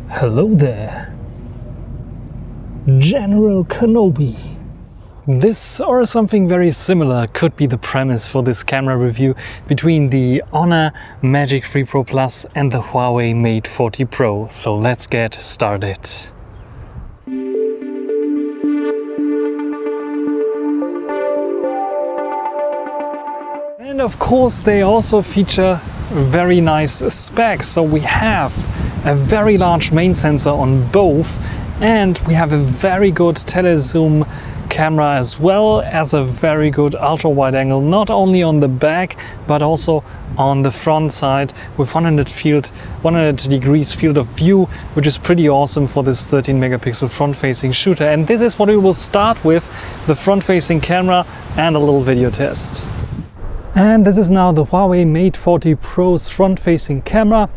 Hello there, General Kenobi. This or something very similar could be the premise for this camera review between the Honor Magic 3 Pro Plus and the Huawei Mate 40 Pro. So let's get started. And of course they also feature very nice specs. So we have a very large main sensor on both, and we have a very good telezoom camera as well as a very good ultra wide angle, not only on the back but also on the front side with 100 degrees field of view, which is pretty awesome for this 13 megapixel front facing shooter. And this is what we will start with, the front facing camera and a little video test. And this is now the Huawei Mate 40 Pro's front facing camera.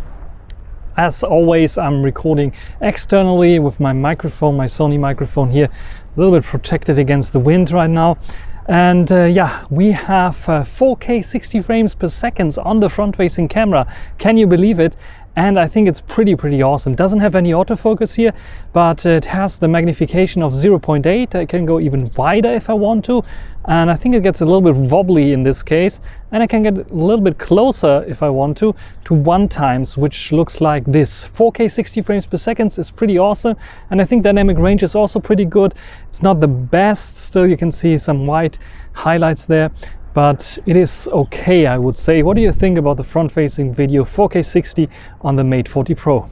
As always, I'm recording externally with my microphone, my Sony microphone here, a little bit protected against the wind right now. And yeah, we have 4K 60 frames per second on the front-facing camera. Can you believe it? And I think it's pretty awesome. Doesn't have any autofocus here, but it has the magnification of 0.8. I can go even wider if I want to. And I think it gets a little bit wobbly in this case. And I can get a little bit closer if I want to 1x, which looks like this. 4K 60 frames per second is pretty awesome. And I think dynamic range is also pretty good. It's not the best. Still, you can see some white highlights there, but it is okay, I would say. What do you think about the front-facing video 4K 60 on the Mate 40 Pro?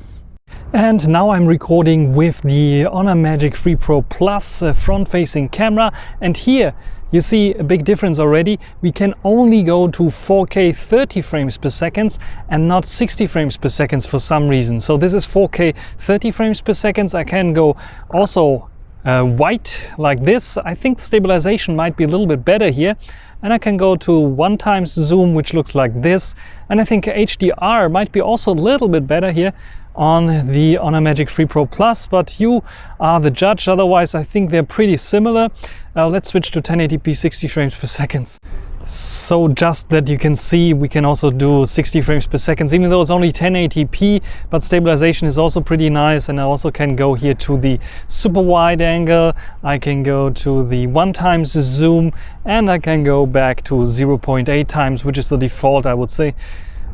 And now I'm recording with the Honor Magic 3 Pro Plus front-facing camera, and here you see a big difference already. We can only go to 4K 30 frames per second and not 60 frames per second for some reason. So this is 4K 30 frames per second. I can go also white like this. I think stabilization might be a little bit better here. And I can go to 1x zoom, which looks like this. And I think HDR might be also a little bit better here on the Honor Magic 3 Pro Plus, but you are the judge. Otherwise, I think they're pretty similar. Let's switch to 1080p 60 frames per second. So just that you can see, we can also do 60 frames per second, even though it's only 1080p, but stabilization is also pretty nice. And I also can go here to the super wide angle. I can go to the 1x zoom, and I can go back to 0.8x, which is the default, I would say.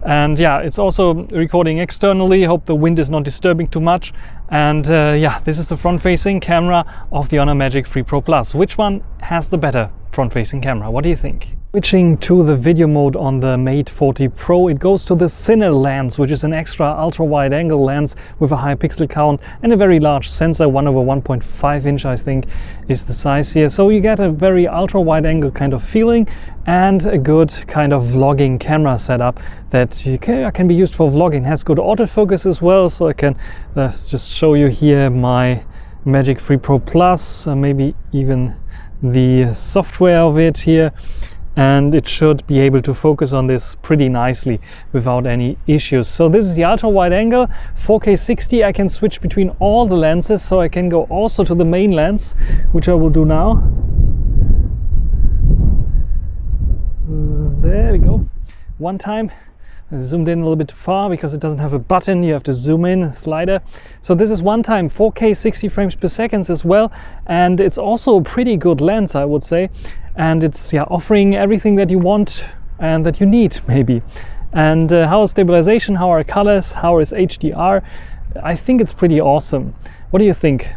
And yeah, it's also recording externally. Hope the wind is not disturbing too much. And yeah, this is the front-facing camera of the Honor Magic 3 Pro Plus. Which one has the better front-facing camera? What do you think? Switching to the video mode on the Mate 40 Pro, it goes to the Cine Lens, which is an extra ultra-wide angle lens with a high pixel count and a very large sensor. 1/1.5 inch, I think, is the size here. So you get a very ultra-wide angle kind of feeling and a good kind of vlogging camera setup that can be used for vlogging. It has good autofocus as well, so I can just show you here my Magic 3 Pro Plus, maybe even the software of it here. And it should be able to focus on this pretty nicely without any issues. So this is the ultra wide angle 4K 60. I can switch between all the lenses, so I can go also to the main lens, which I will do now. There we go. One time I zoomed in a little bit too far because it doesn't have a button. You have to zoom in slider. So this is 1x 4K 60 frames per second as well, and it's also a pretty good lens, I would say. And it's offering everything that you want and that you need, maybe. And how is stabilization? How are colors? How is HDR? I think it's pretty awesome. What do you think?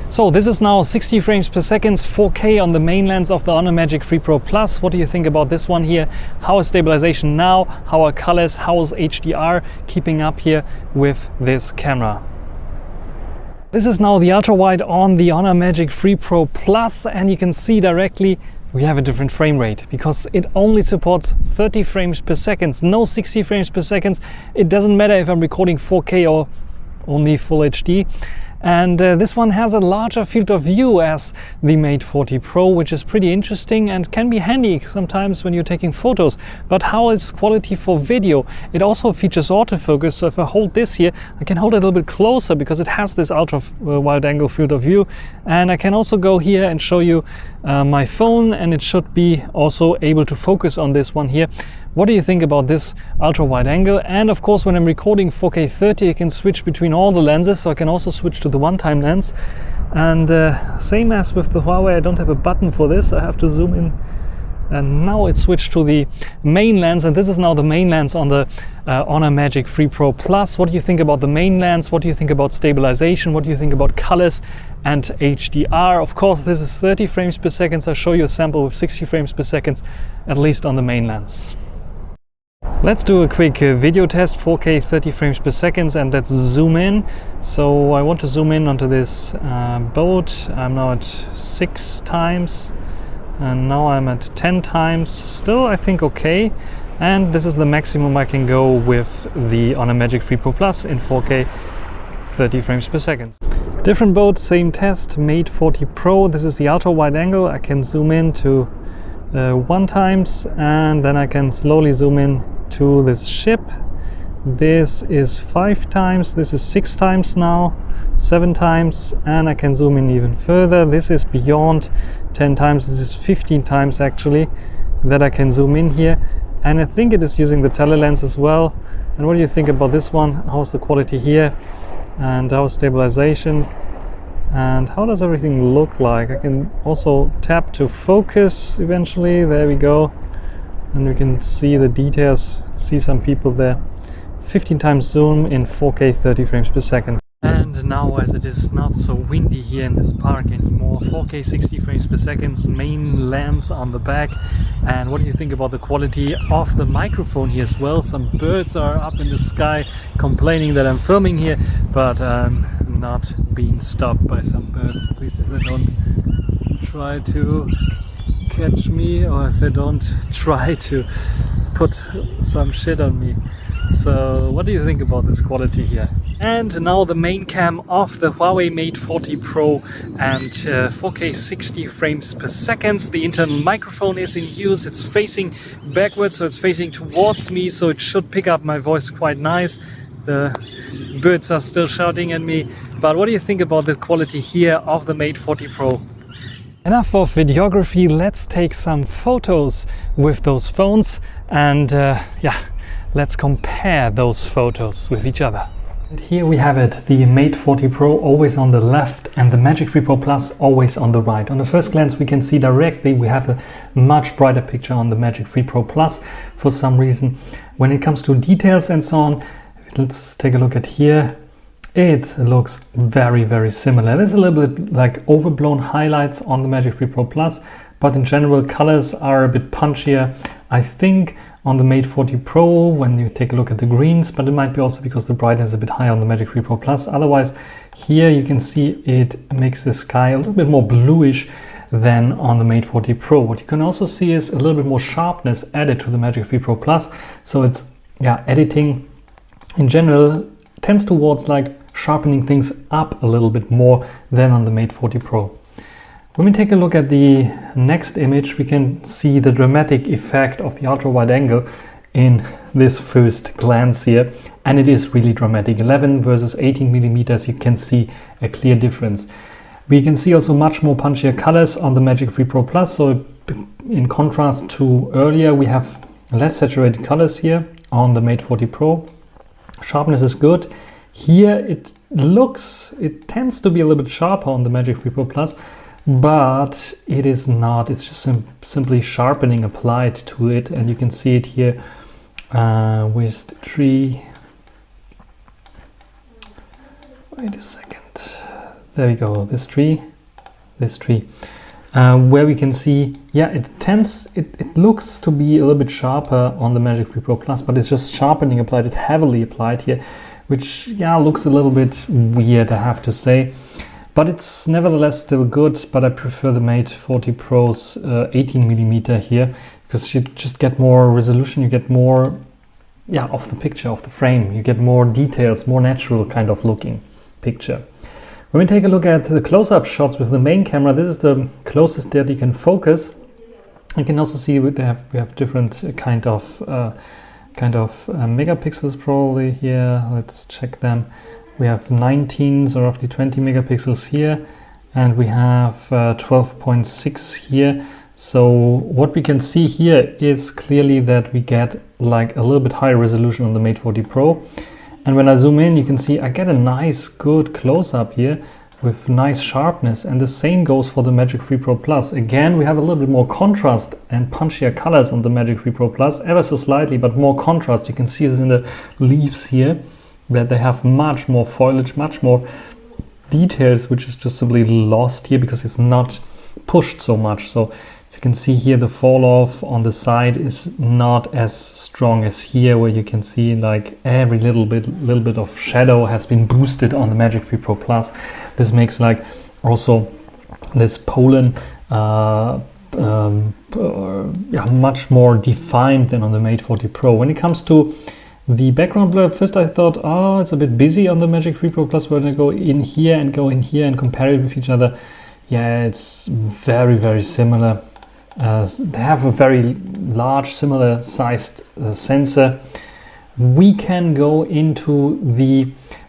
So this is now 60 frames per second, 4K on the main lens of the Honor Magic 3 Pro Plus. What do you think about this one here? How is stabilization now? How are colors? How is HDR keeping up here with this camera? This is now the ultra wide on the Honor Magic 3 Pro Plus, and you can see directly we have a different frame rate because it only supports 30 frames per second, no 60 frames per second. It doesn't matter if I'm recording 4K or only full HD. And this one has a larger field of view as the Mate 40 Pro, which is pretty interesting and can be handy sometimes when you're taking photos. But how is quality for video? It also features autofocus, so if I hold this here, I can hold it a little bit closer because it has this ultra wide angle field of view. And I can also go here and show you my phone, and it should be also able to focus on this one here, What do you think about this ultra wide angle? And of course, when I'm recording 4K 30, I can switch between all the lenses, so I can also switch to the one-time lens. And same as with the Huawei, I don't have a button for this. I have to zoom in. And now it switched to the main lens, and this is now the main lens on the Honor Magic 3 Pro Plus. What do you think about the main lens? What do you think about stabilization? What do you think about colors and HDR? Of course, this is 30 frames per second. I'll show you a sample with 60 frames per second, at least on the main lens. Let's do a quick video test, 4K 30 frames per second, and let's zoom in. So I want to zoom in onto this boat. I'm now at 6 times. And now I'm at 10 times, still I think okay. And this is the maximum I can go with the Honor Magic 3 Pro Plus in 4K 30 frames per second. Different boat, same test, Mate 40 Pro. This is the ultra wide angle. I can zoom in to 1 times, and then I can slowly zoom in to this ship. This is 5 times, this is 6 times now, 7 times, and I can zoom in even further. This is beyond 10 times, this is 15 times actually that I can zoom in here. And I think it is using the telelens as well. And what do you think about this one? How's the quality here? And how's stabilization? And how does everything look like? I can also tap to focus eventually, there we go. And we can see the details, see some people there. 15 times zoom in 4K 30 frames per second. And now, as it is not so windy here in this park anymore, 4K 60 frames per second, main lens on the back. And what do you think about the quality of the microphone here as well? Some birds are up in the sky complaining that I'm filming here, but I'm not being stopped by some birds, at least if they don't try to catch me, or if they don't try to put some shit on me. So what do you think about this quality here? And now the main cam of the Huawei Mate 40 Pro and 4K 60 frames per second. The internal microphone is in use. It's facing backwards, so it's facing towards me, so it should pick up my voice quite nice. The birds are still shouting at me. But what do you think about the quality here of the Mate 40 Pro? Enough of videography, let's take some photos with those phones, and yeah, let's compare those photos with each other. And here we have it, the Mate 40 Pro always on the left and the Magic 3 Pro Plus always on the right. On the first glance we can see directly we have a much brighter picture on the Magic 3 Pro Plus for some reason. When it comes to details and so on, let's take a look at here. It looks very similar. There's a little bit like overblown highlights on the Magic 3 Pro Plus, but in general colors are a bit punchier, I think, on the Mate 40 Pro when you take a look at the greens, but it might be also because the brightness is a bit higher on the Magic 3 Pro Plus. Otherwise, here you can see it makes the sky a little bit more bluish than on the Mate 40 Pro. What you can also see is a little bit more sharpness added to the Magic 3 Pro Plus. So it's, yeah, editing in general tends towards like sharpening things up a little bit more than on the Mate 40 Pro. When we take a look at the next image, we can see the dramatic effect of the ultra wide angle in this first glance here, and it is really dramatic. 11 versus 18 millimeters, you can see a clear difference. We can see also much more punchier colors on the Magic 3 Pro Plus, so in contrast to earlier we have less saturated colors here on the Mate 40 Pro. Sharpness is good. Here it tends to be a little bit sharper on the Magic 3 Pro Plus, but it is not. It's just simply sharpening applied to it, and you can see it here with the tree. Wait a second. There we go. This tree, where we can see, yeah, it looks to be a little bit sharper on the Magic 3 Pro Plus, but it's just sharpening applied. It's heavily applied here, which, yeah, looks a little bit weird, I have to say. But it's nevertheless still good, but I prefer the Mate 40 Pro's 18mm here, because you just get more resolution, you get more, yeah, of the picture, of the frame. You get more details, more natural kind of looking picture. When we take a look at the close-up shots with the main camera, this is the closest that you can focus. You can also see we have different kind of megapixels probably here. Let's check them. We have 19, so roughly 20 megapixels here, and we have 12.6 here. So what we can see here is clearly that we get like a little bit higher resolution on the Mate 40 Pro. And when I zoom in, you can see I get a nice good close-up here with nice sharpness, and the same goes for the Magic 3 Pro Plus. Again, we have a little bit more contrast and punchier colors on the Magic 3 Pro Plus, ever so slightly, but more contrast. You can see this in the leaves here, that they have much more foliage, much more details, which is just simply lost here because it's not pushed so much. So as you can see here, the fall off on the side is not as strong as here, where you can see like every little bit of shadow has been boosted on the Magic 3 Pro Plus. This makes like also this pollen much more defined than on the Mate 40 Pro. When it comes to the background blur, first I thought, oh, it's a bit busy on the Magic 3 Pro Plus. When I go in here and compare it with each other, yeah, it's very, very similar. They have a very large, similar sized sensor. We can go into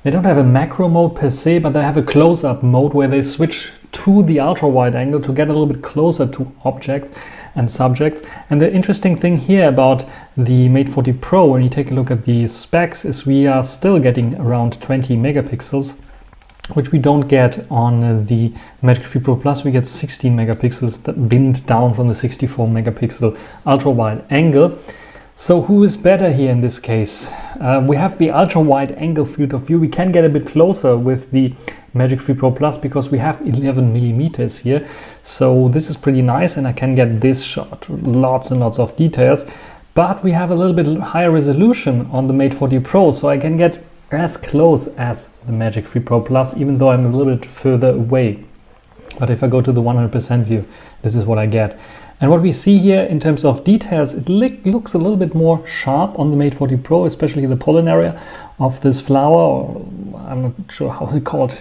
they don't have a macro mode per se, but they have a close-up mode where they switch to the ultra wide angle to get a little bit closer to objects and subjects. And the interesting thing here about the Mate 40 Pro, when you take a look at the specs, is we are still getting around 20 megapixels, which we don't get on the Magic 3 Pro Plus. We get 16 megapixels that binned down from the 64 megapixel ultra wide angle. So who is better here in this case? We have the ultra wide angle field of view. We can get a bit closer with the Magic 3 Pro Plus because we have 11 millimeters here. So this is pretty nice, and I can get this shot, lots and lots of details. But we have a little bit higher resolution on the Mate 40 Pro, so I can get as close as the Magic 3 Pro Plus, even though I'm a little bit further away. But if I go to the 100% view, this is what I get. And what we see here in terms of details, it looks a little bit more sharp on the Mate 40 Pro, especially the pollen area of this flower, or I'm not sure how it's called.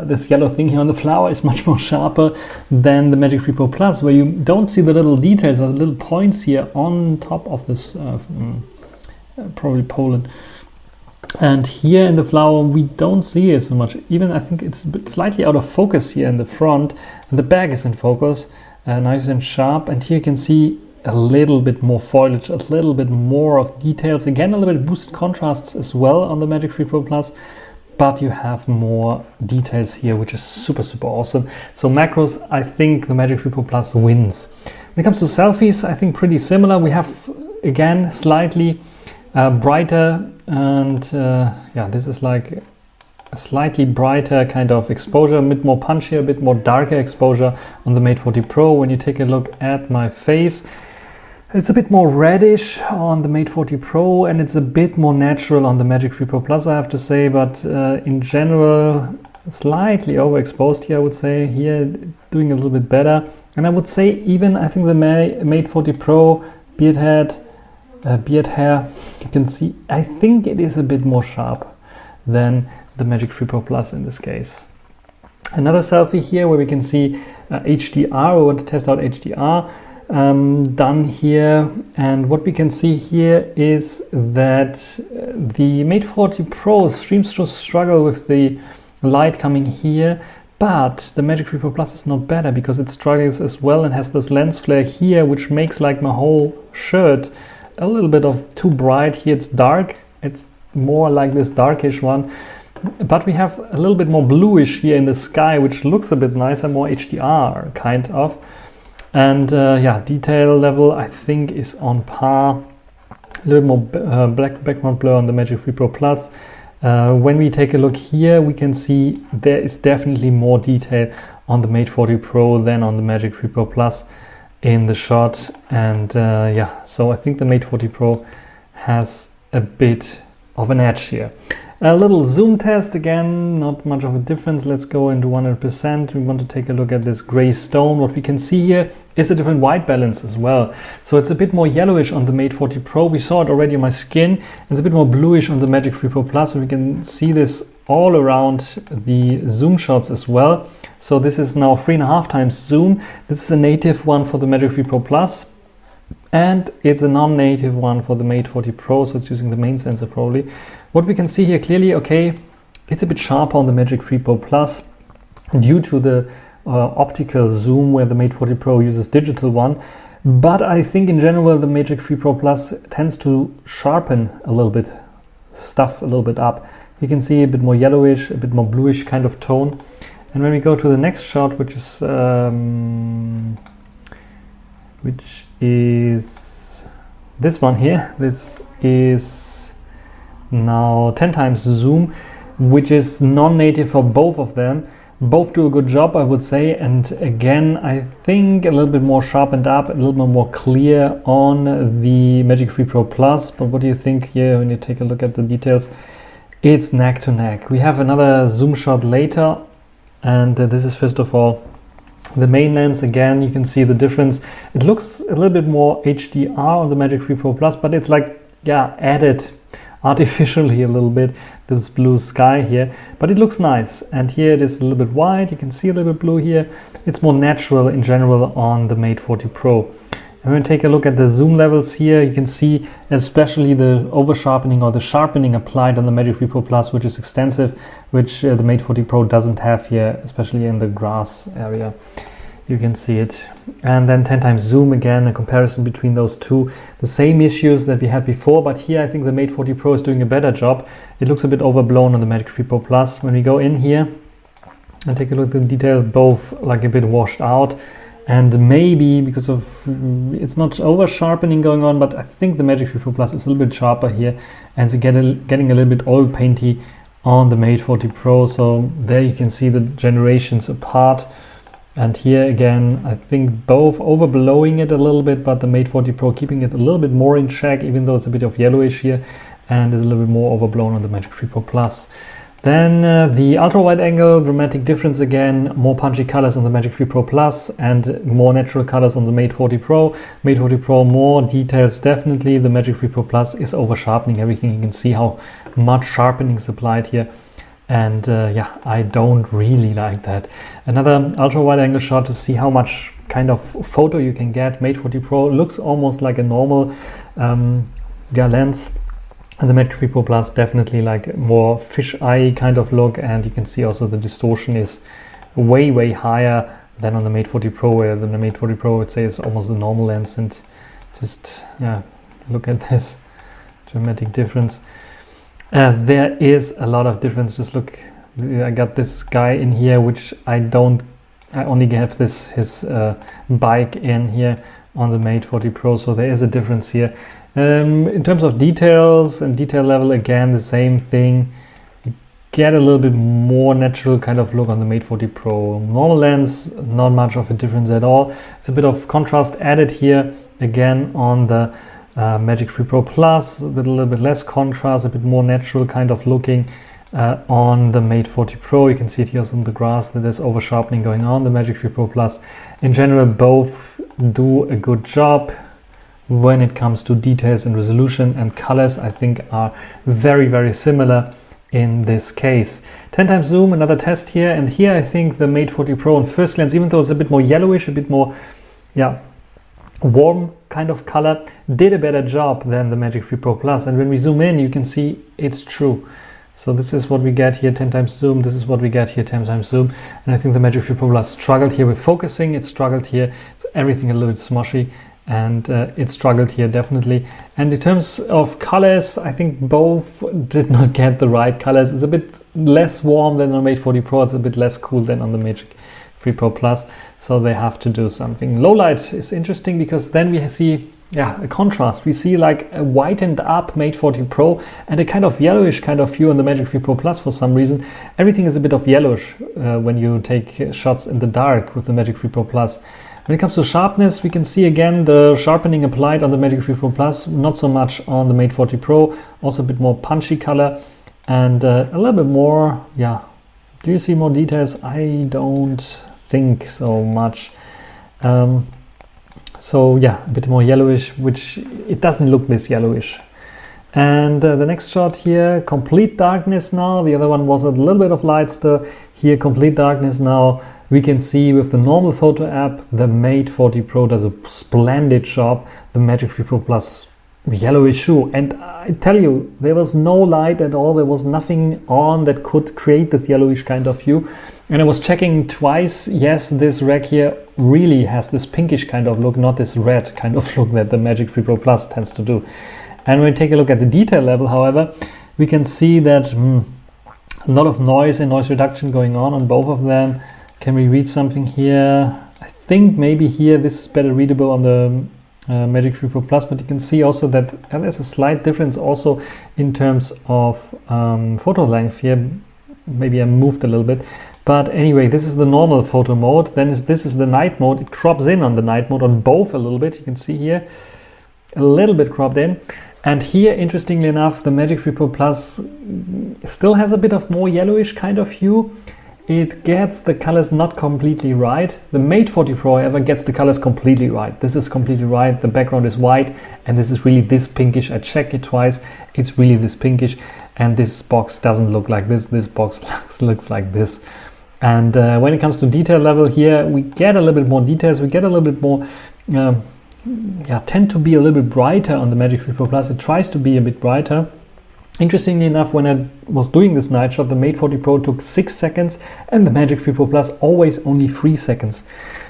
This yellow thing here on the flower is much more sharper than the Magic 3 Pro Plus, where you don't see the little details or the little points here on top of this probably pollen. And here in the flower, we don't see it so much. Even I think it's a bit slightly out of focus here in the front, and the back is in focus, nice and sharp. And here you can see a little bit more foliage, a little bit more of details. Again, a little bit boosted contrasts as well on the Magic 3 Pro Plus, but you have more details here, which is super, super awesome. So macros, I think the Magic 3 Pro Plus wins. When it comes to selfies, I think pretty similar. We have, again, slightly brighter, and yeah, this is like a slightly brighter kind of exposure, a bit more punchier, a bit more darker exposure on the Mate 40 Pro. When you take a look at my face, it's a bit more reddish on the Mate 40 Pro, and it's a bit more natural on the Magic 3 Pro Plus, I have to say. But in general, slightly overexposed here, I would say. Here, doing a little bit better. And I would say even, I think the Mate 40 Pro beard hair, you can see, I think it is a bit more sharp than the Magic 3 Pro Plus in this case. Another selfie here where we can see HDR. We want to test out HDR done here, and what we can see here is that the Mate 40 Pro seems to struggle with the light coming here, but the Magic 3 Pro Plus is not better because it struggles as well and has this lens flare here, which makes like my whole shirt a little bit of too bright. Here it's dark, it's more like this darkish one, but we have a little bit more bluish here in the sky, which looks a bit nicer, more HDR kind of. And yeah, detail level I think is on par. A little bit more black background blur on the Magic 3 Pro Plus. When we take a look here, we can see there is definitely more detail on the Mate 40 Pro than on the Magic 3 Pro Plus in the shot. And yeah, so I think the Mate 40 Pro has a bit of an edge here. A little zoom test, again, not much of a difference. Let's go into 100%. We want to take a look at this gray stone. What we can see here is a different white balance as well. So it's a bit more yellowish on the Mate 40 Pro. We saw it already on my skin. It's a bit more bluish on the Magic 3 Pro Plus. So we can see this all around the zoom shots as well. So this is now 3.5 times zoom. This is a native one for the Magic 3 Pro Plus, and it's a non-native one for the Mate 40 Pro. So it's using the main sensor probably. What we can see here clearly, okay, it's a bit sharper on the Magic 3 Pro Plus due to the optical zoom, where the Mate 40 Pro uses digital one. But I think in general the Magic 3 Pro Plus tends to sharpen a little bit, stuff a little bit up. You can see a bit more yellowish, a bit more bluish kind of tone. And when we go to the next shot, which is this one here, this is now 10 times zoom, which is non-native for both of them. Both do a good job, I would say, and again I think a little bit more sharpened up, a little bit more clear on the Magic 3 Pro Plus. But what do you think here when you take a look at the details? It's neck to neck. We have another zoom shot later, and this is first of all the main lens. Again, you can see the difference. It looks a little bit more HDR on the Magic 3 Pro Plus, but it's like, yeah, added artificially a little bit, this blue sky here, but it looks nice. And here it is a little bit white, you can see a little bit blue here. It's more natural in general on the Mate 40 Pro. And when we take a look at the zoom levels here, you can see especially the over sharpening or the sharpening applied on the Magic 3 Pro Plus, which is extensive, which the Mate 40 Pro doesn't have here, especially in the grass area. You can see it. And then 10 times zoom, again a comparison between those two, the same issues that we had before, but here I think the Mate 40 Pro is doing a better job. It looks a bit overblown on the Magic 3 Pro Plus. When we go in here and take a look at the detail, both like a bit washed out, and maybe because of it's not over sharpening going on, but I think the Magic 3 Pro Plus is a little bit sharper here, and it's getting a little bit oil painty on the Mate 40 Pro. So there you can see the generations apart. And here again, I think both overblowing it a little bit, but the Mate 40 Pro keeping it a little bit more in check, even though it's a bit of yellowish here, and is a little bit more overblown on the Magic 3 Pro Plus. Then the ultra wide angle, dramatic difference again, more punchy colors on the Magic 3 Pro Plus and more natural colors on the Mate 40 Pro. Mate 40 Pro, more details definitely. The Magic 3 Pro Plus is over sharpening everything. You can see how much sharpening is applied here. And yeah, I don't really like that. Another ultra wide angle shot to see how much kind of photo you can get. Mate 40 Pro looks almost like a normal lens, and the Magic 3 Pro Plus definitely like more fish eye kind of look. And you can see also the distortion is way higher than on the Mate 40 Pro, where the Mate 40 Pro I would say is almost a normal lens. And just yeah, look at this dramatic difference. There is a lot of difference. Just look, I got this guy in here, which I only have his bike in here on the Mate 40 Pro, so there is a difference here. In terms of details and detail level, again the same thing. You get a little bit more natural kind of look on the Mate 40 Pro. Normal lens, not much of a difference at all. It's a bit of contrast added here again on the Magic 3 Pro Plus, with a little bit less contrast, a bit more natural kind of looking on the Mate 40 Pro. You can see it here on the grass that there's over sharpening going on. The Magic 3 Pro Plus, in general, both do a good job when it comes to details and resolution, and colors I think are very similar in this case. 10 times zoom, another test here, and here I think the Mate 40 Pro on first glance, even though it's a bit more yellowish, a bit more warm kind of color, did a better job than the Magic 3 Pro Plus. And when we zoom in, you can see it's true. So this is what we get here, 10 times zoom. This is what we get here, 10 times zoom. And I think the Magic 3 Pro Plus struggled here with focusing. It struggled here. It's everything a little bit smushy, and it struggled here definitely. And in terms of colors, I think both did not get the right colors. It's a bit less warm than on the Mate 40 Pro. It's a bit less cool than on the Magic 3 Pro Plus. So they have to do something. Low light is interesting because then we see a contrast. We see like a whitened up Mate 40 Pro and a kind of yellowish kind of hue on the Magic 3 Pro Plus for some reason. Everything is a bit of yellowish when you take shots in the dark with the Magic 3 Pro Plus. When it comes to sharpness, we can see again the sharpening applied on the Magic 3 Pro Plus, not so much on the Mate 40 Pro. Also a bit more punchy color and a little bit more, do you see more details? I don't think so much. So yeah, a bit more yellowish, which it doesn't look this yellowish. And the next shot here, complete darkness now. The other one was a little bit of light still. Here, complete darkness now. We can see with the normal photo app, the Mate 40 Pro does a splendid job. The Magic 3 Pro Plus yellowish hue. And I tell you, there was no light at all. There was nothing on that could create this yellowish kind of hue. And I was checking twice. Yes, this rack here really has this pinkish kind of look, not this red kind of look that the Magic 3 Pro Plus tends to do. And when we take a look at the detail level, however, we can see that a lot of noise and noise reduction going on both of them. Can we read something here? I think maybe here this is better readable on the Magic 3 Pro Plus, but you can see also that there's a slight difference also in terms of photo length here. Maybe I moved a little bit. But anyway, this is the normal photo mode. Then this is the night mode. It crops in on the night mode on both a little bit. You can see here a little bit cropped in. And here, interestingly enough, the Magic 3 Pro Plus still has a bit of more yellowish kind of hue. It gets the colors not completely right. The Mate 40 Pro, however, gets the colors completely right. This is completely right. The background is white, and this is really this pinkish. I checked it twice. It's really this pinkish, and this box doesn't look like this. This box looks like this. And when it comes to detail level here, we get a little bit more details. We get a little bit more, tend to be a little bit brighter on the Magic 3 Pro Plus. It tries to be a bit brighter. Interestingly enough, when I was doing this night shot, the Mate 40 Pro took 6 seconds and the Magic 3 Pro Plus always only 3 seconds,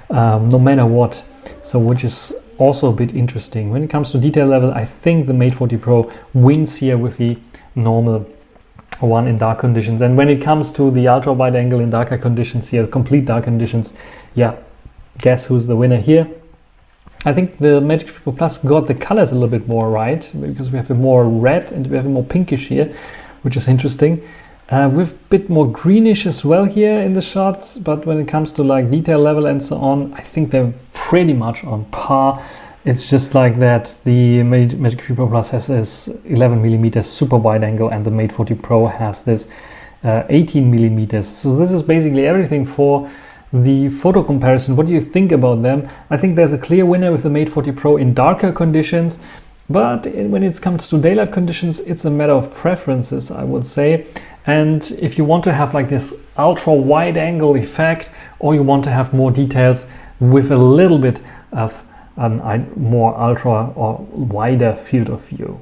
no matter what. So which is also a bit interesting. When it comes to detail level, I think the Mate 40 Pro wins here with the normal one in dark conditions. And when it comes to the ultra wide angle in darker conditions here, complete dark conditions, yeah, guess who's the winner here? I think the Magic 3 Pro Plus got the colors a little bit more right, because we have a more red and we have a more pinkish here, which is interesting. With a bit more greenish as well here in the shots, but when it comes to like detail level and so on, I think they're pretty much on par. It's just like that the Magic 3 Pro Plus has this 11mm super wide angle and the Mate 40 Pro has this 18mm. So this is basically everything for the photo comparison. What do you think about them? I think there's a clear winner with the Mate 40 Pro in darker conditions, but when it comes to daylight conditions, it's a matter of preferences, I would say. And if you want to have like this ultra wide angle effect, or you want to have more details with a little bit of a more ultra or wider field of view.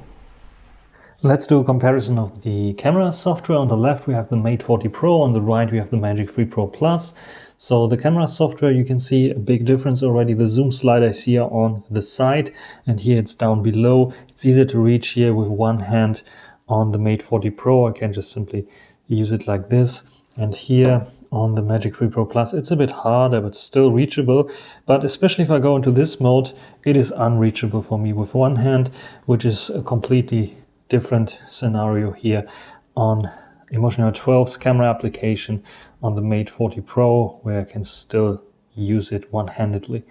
Let's do a comparison of the camera software. On the left we have the Mate 40 Pro, on the right we have the Magic 3 Pro Plus. So the camera software, you can see a big difference already. The zoom slider is here on the side and here it's down below. It's easier to reach here with one hand on the Mate 40 Pro. I can just simply use it like this. And here on the Magic 3 Pro Plus, it's a bit harder, but still reachable. But especially if I go into this mode, it is unreachable for me with one hand, which is a completely different scenario here on Emotion 12's camera application on the Mate 40 Pro, where I can still use it one-handedly,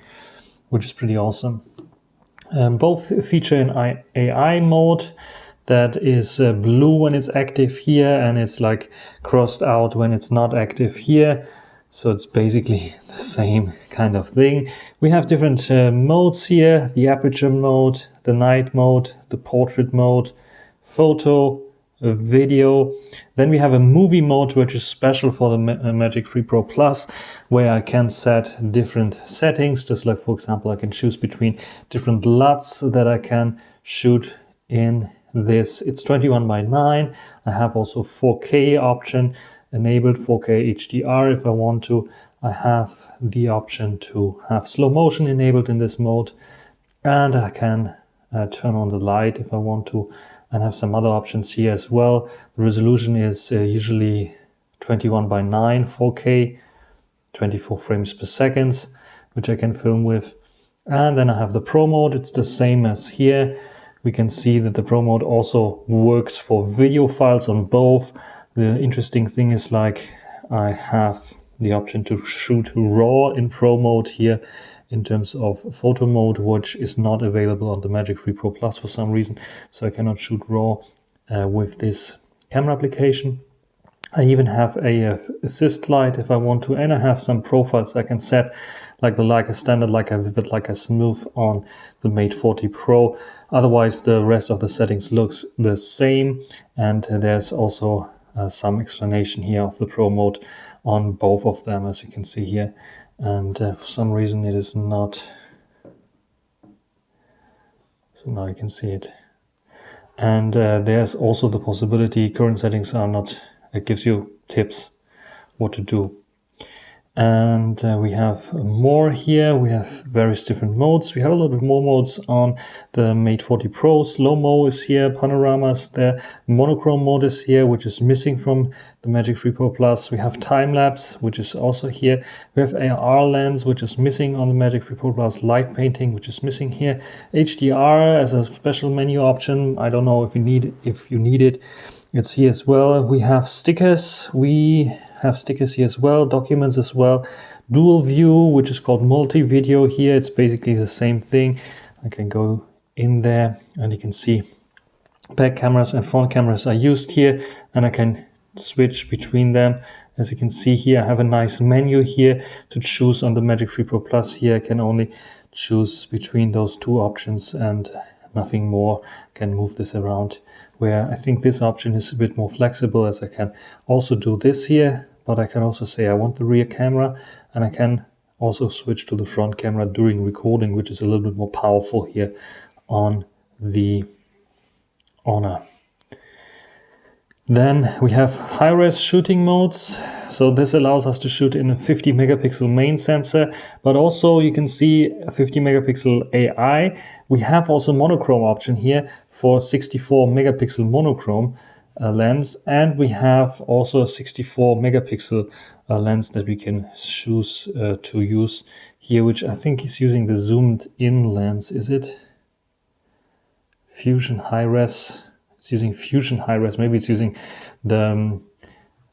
which is pretty awesome. Both feature an AI mode that is blue when it's active here, and it's like crossed out when it's not active here. So it's basically the same kind of thing. We have different modes here: the aperture mode, the night mode, the portrait mode, photo, video. Then we have a movie mode, which is special for the Magic 3 Pro Plus, where I can set different settings. Just like, for example, I can choose between different LUTs that I can shoot in this. It's 21:9. I have also 4K option enabled, 4K HDR if I want to. I have the option to have slow motion enabled in this mode, and I can turn on the light if I want to, and have some other options here as well. The resolution is usually 21:9 4K, 24 frames per second, which I can film with. And then I have the Pro mode. It's the same as here. We can see that the Pro mode also works for video files on both. The interesting thing is, like, I have the option to shoot RAW in Pro mode here in terms of photo mode, which is not available on the Magic 3 Pro Plus for some reason. So I cannot shoot RAW with this camera application. I even have a assist light if I want to, and I have some profiles I can set, like the Leica Standard, Leica Vivid, Leica Smooth on the Mate 40 Pro. Otherwise, the rest of the settings looks the same, and there's also some explanation here of the Pro mode on both of them, as you can see here. And for some reason it is not. So now you can see it. And there's also the possibility, current settings are not, it gives you tips what to do. And we have more here. We have various different modes. We have a little bit more modes on the Mate 40 Pro. Slow-mo is here, panorama is there, monochrome mode is here, which is missing from the Magic 3 Pro Plus. We have time-lapse, which is also here. We have AR lens, which is missing on the Magic 3 Pro Plus. Light painting, which is missing here. HDR as a special menu option. I don't know if you need it. It's here as well. We have stickers. We have stickers here as well, documents as well. Dual view, which is called multi-video here. It's basically the same thing. I can go in there and you can see back cameras and front cameras are used here, and I can switch between them. As you can see here, I have a nice menu here to choose on the Magic 3 Pro Plus. Here I can only choose between those two options and nothing more. I can move this around, where I think this option is a bit more flexible, as I can also do this here, but I can also say I want the rear camera, and I can also switch to the front camera during recording, which is a little bit more powerful here on the Honor. Then we have high-res shooting modes. So this allows us to shoot in a 50 megapixel main sensor, but also you can see a 50 megapixel AI. We have also monochrome option here for 64 megapixel monochrome lens, and we have also a 64 megapixel lens that we can choose to use here, which I think is using the zoomed in lens. Is it Fusion High-Res? It's using Fusion High-Res. Maybe it's using the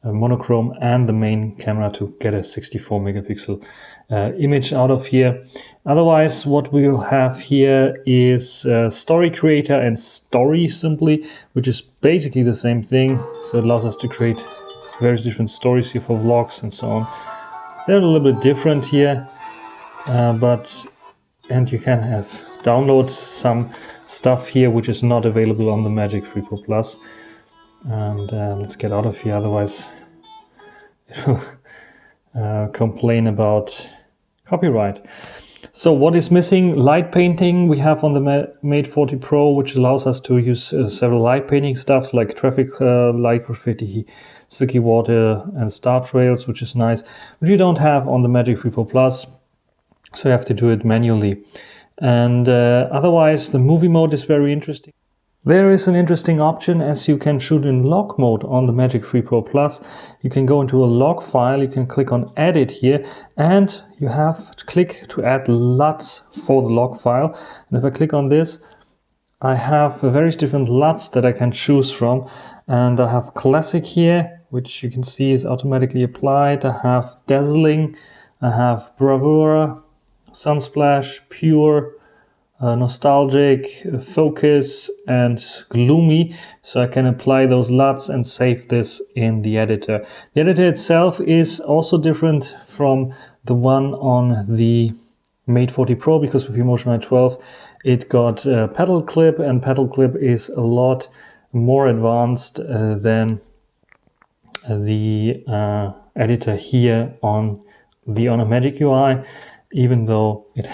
monochrome and the main camera to get a 64 megapixel image out of here. Otherwise, what we will have here is Story Creator and Story simply, which is basically the same thing. So it allows us to create various different stories here for vlogs and so on. They're a little bit different here, and you can have download some stuff here which is not available on the Magic 3 Pro Plus. And let's get out of here, otherwise it will complain about copyright. So what is missing? Light painting we have on the Mate 40 Pro, which allows us to use several light painting stuffs like traffic light, graffiti, sticky water and star trails, which is nice, which you don't have on the Magic 3 Pro Plus, so you have to do it manually. And otherwise the movie mode is very interesting. There is an interesting option, as you can shoot in log mode on the Magic 3 Pro Plus. You can go into a log file, you can click on edit here, and you have to click to add LUTs for the log file. And if I click on this, I have various different LUTs that I can choose from. And I have classic here, which you can see is automatically applied. I have dazzling, I have bravura, sunsplash, pure, nostalgic, focus and gloomy. So I can apply those LUTs and save this in the editor. The editor itself is also different from the one on the Mate 40 Pro, because with Emotion Eye 12 it got pedal clip, and pedal clip is a lot more advanced than the editor here on the Honor Magic UI. Even though it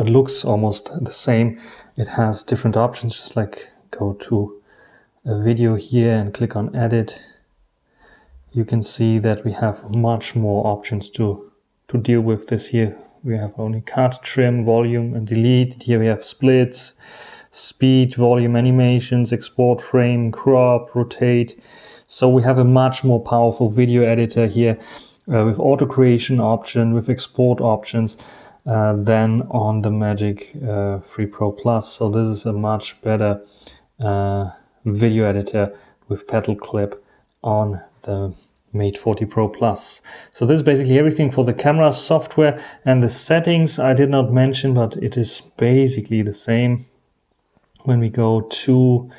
looks almost the same, it has different options. Just like go to a video here and click on edit. You can see that we have much more options to deal with this here. We have only cut, trim, volume and delete. Here we have splits, speed, volume, animations, export, frame, crop, rotate. So we have a much more powerful video editor here with auto creation option, with export options, than on the Magic 3 Pro Plus. So this is a much better video editor with pedal clip on the Mate 40 Pro Plus. So this is basically everything for the camera software, and the settings I did not mention, but it is basically the same. When we go to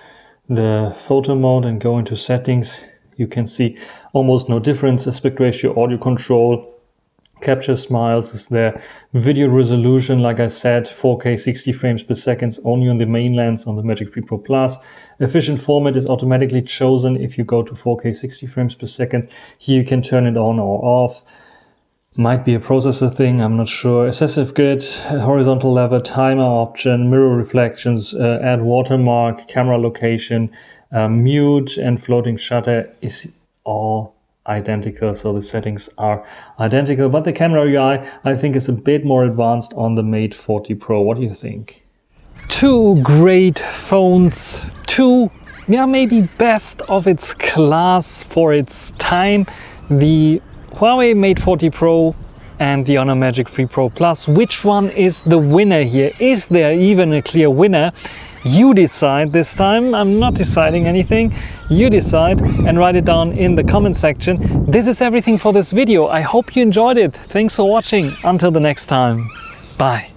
the photo mode and go into settings, you can see almost no difference. Aspect ratio, audio control, capture smiles is there, video resolution, like I said, 4K 60 frames per second only on the main lens on the Magic 3 Pro Plus. Efficient format is automatically chosen if you go to 4K 60 frames per second. Here you can turn it on or off. Might be a processor thing, I'm not sure. Excessive grid, horizontal lever, timer option, mirror reflections, add watermark, camera location, mute and floating shutter is all identical, so the settings are identical, but the camera UI I think is a bit more advanced on the Mate 40 Pro. What do you think? Two great phones, two maybe best of its class for its time, the Huawei Mate 40 Pro and the Honor Magic 3 Pro Plus. Which one is the winner here? Is there even a clear winner? You decide this time. I'm not deciding anything. You decide and write it down in the comment section. This is everything for this video. I hope you enjoyed it. Thanks for watching. Until the next time. Bye.